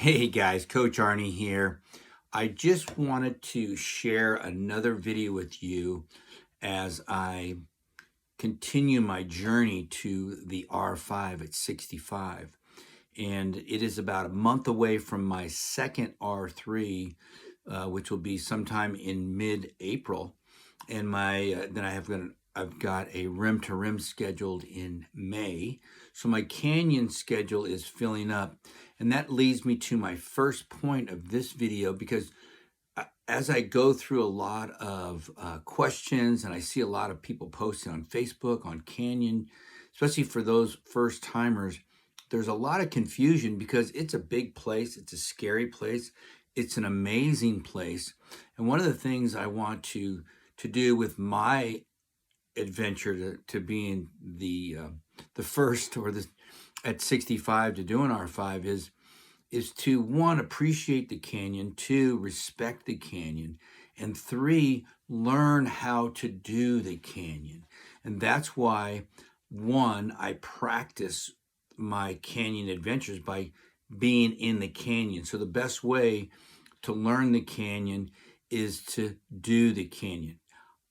Hey guys, Coach Arnie here. I just wanted to share another video with you as I continue my journey to the R5 at 65. And it is about a month away from my second R3, which will be sometime in mid-April. And then I've got a rim to rim scheduled in May. So my canyon schedule is filling up. And that leads me to my first point of this video, because as I go through a lot of questions and I see a lot of people posting on Facebook, on Canyon, especially for those first timers, there's a lot of confusion because it's a big place. It's a scary place. It's an amazing place. And one of the things I want to do with my adventure to being the first at 65 to do an R5 is to, one, appreciate the canyon, two, respect the canyon, and three, learn how to do the canyon. And that's why, one, I practice my canyon adventures by being in the canyon. So the best way to learn the canyon is to do the canyon.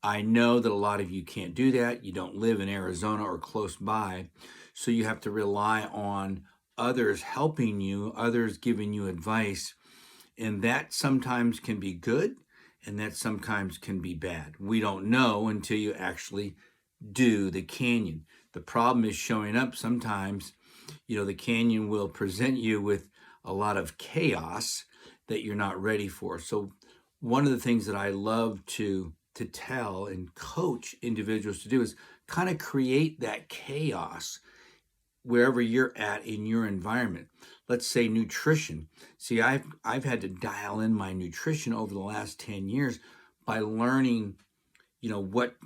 I know that a lot of you can't do that. You don't live in Arizona or close by, so you have to rely on others helping you, others giving you advice, and that sometimes can be good, and that sometimes can be bad. We don't know until you actually do the canyon. The problem is showing up sometimes. The canyon will present you with a lot of chaos that you're not ready for. So one of the things that I love to tell and coach individuals to do is kind of create that chaos wherever you're at in your environment. Let's say nutrition. See, I've had to dial in my nutrition over the last 10 years by learning, what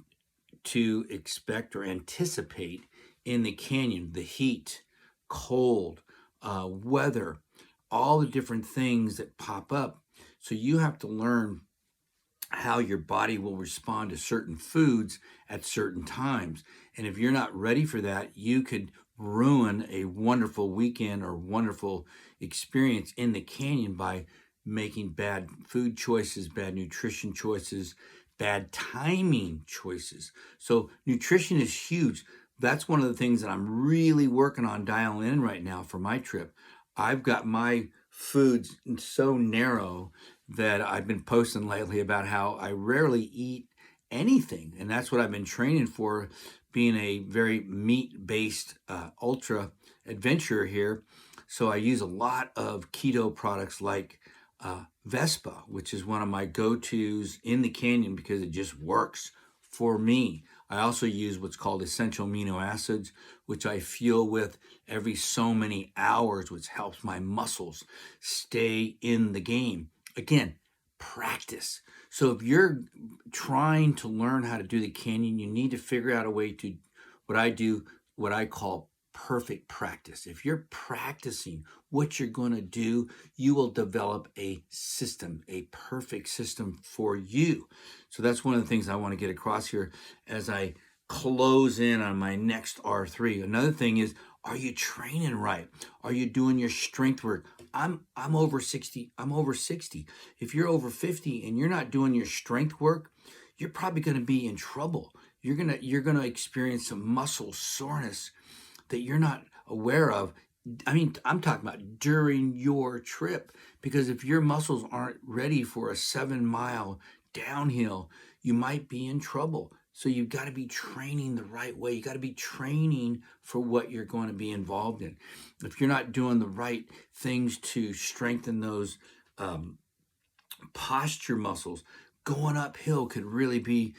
to expect or anticipate in the canyon, the heat, cold, weather, all the different things that pop up. So you have to learn how your body will respond to certain foods at certain times. And if you're not ready for that, you could ruin a wonderful weekend or wonderful experience in the canyon by making bad food choices, bad nutrition choices, bad timing choices. So nutrition is huge. That's one of the things that I'm really working on dialing in right now for my trip. I've got my foods so narrow that I've been posting lately about how I rarely eat anything. And that's what I've been training for, being a very meat-based ultra adventurer here. So I use a lot of keto products like Vespa, which is one of my go-tos in the canyon because it just works for me. I also use what's called essential amino acids, which I fuel with every so many hours, which helps my muscles stay in the game. Again, practice. So if you're trying to learn how to do the canyon, you need to figure out a way to, what I call perfect practice. If you're practicing what you're going to do, you will develop a system, a perfect system for you. So that's one of the things I want to get across here as I close in on my next R3. Another thing is, are you training right? Are you doing your strength work? I'm over 60. I'm over 60. If you're over 50 and you're not doing your strength work, you're probably going to be in trouble. You're going to experience some muscle soreness that you're not aware of. I mean, I'm talking about during your trip, because if your muscles aren't ready for a 7-mile downhill, you might be in trouble. So you've got to be training the right way. You got to be training for what you're going to be involved in. If you're not doing the right things to strengthen those posture muscles, going uphill could really be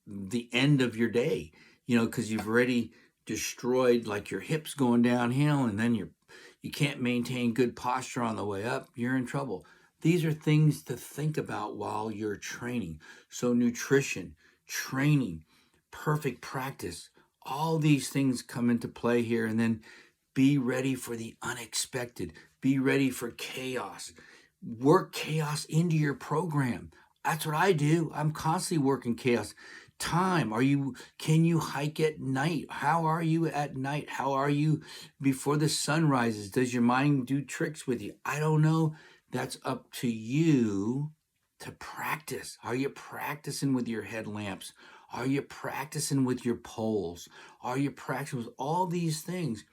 the end of your day. Because you've already destroyed, like, your hips going downhill, and then you can't maintain good posture on the way up. You're in trouble. These are things to think about while you're training. So nutrition, training, perfect practice, all these things come into play here. And then be ready for the unexpected. Be ready for chaos. Work chaos into your program. That's what I do. I'm constantly working chaos. time? Can you hike at night? How are you at night? How are you before the sun rises? Does your mind do tricks with you? I don't know. That's up to you to practice. Are you practicing with your headlamps? Are you practicing with your poles? Are you practicing with all these things?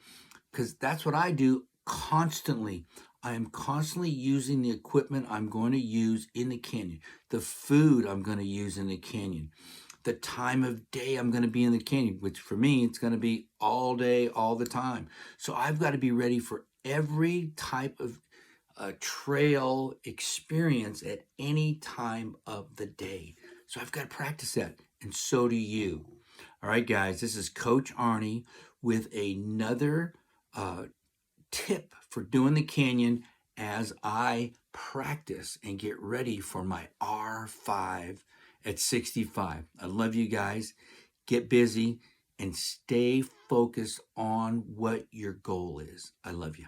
Because that's what I do constantly. I am constantly using the equipment I'm going to use in the canyon, the food I'm going to use in the canyon, the time of day I'm going to be in the canyon, which for me, it's going to be all day, all the time. So I've got to be ready for every type of trail experience at any time of the day. So I've got to practice that, and so do you. All right, guys, this is Coach Arnie with another tip for doing the canyon as I practice and get ready for my R5 at 65. I love you guys. Get busy and stay focused on what your goal is. I love you.